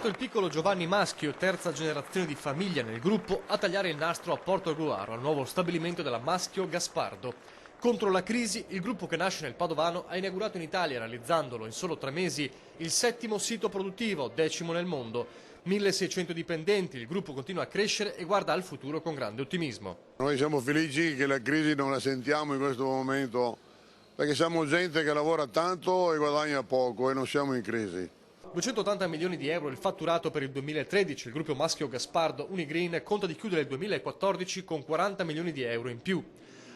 stato il piccolo Giovanni Maschio, terza generazione di famiglia nel gruppo, a tagliare il nastro a Portogruaro, al nuovo stabilimento della Maschio Gaspardo. Contro la crisi, il gruppo che nasce nel Padovano ha inaugurato in Italia, realizzandolo in solo 3 mesi, il 7° sito produttivo, 10° nel mondo. 1600 dipendenti, il gruppo continua a crescere e guarda al futuro con grande ottimismo. Noi siamo felici che la crisi non la sentiamo in questo momento, perché siamo gente che lavora tanto e guadagna poco e non siamo in crisi. 280 milioni di euro il fatturato per il 2013, il gruppo Maschio Gaspardo Unigreen conta di chiudere il 2014 con 40 milioni di euro in più.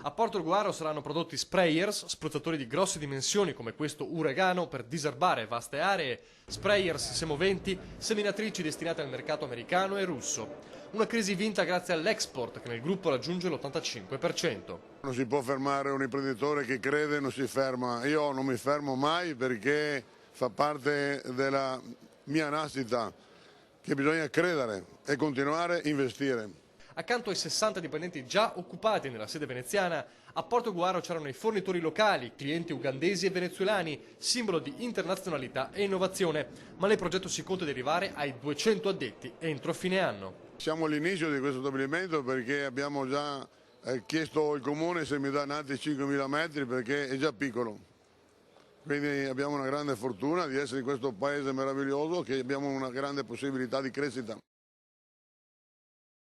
A Portogruaro saranno prodotti sprayers, spruzzatori di grosse dimensioni come questo Uragano per diserbare vaste aree, sprayers semoventi, seminatrici destinate al mercato americano e russo. Una crisi vinta grazie all'export che nel gruppo raggiunge l'85%. Non si può fermare un imprenditore che crede, non si ferma. Io non mi fermo mai perché fa parte della mia nascita che bisogna credere e continuare a investire. Accanto ai 60 dipendenti già occupati nella sede veneziana, a Portogruaro c'erano i fornitori locali, clienti ugandesi e venezuelani, simbolo di internazionalità e innovazione. Ma nel progetto si conta di arrivare ai 200 addetti entro fine anno. Siamo all'inizio di questo stabilimento perché abbiamo già chiesto al comune se mi dà altri 5.000 metri perché è già piccolo. Quindi abbiamo una grande fortuna di essere in questo paese meraviglioso che abbiamo una grande possibilità di crescita.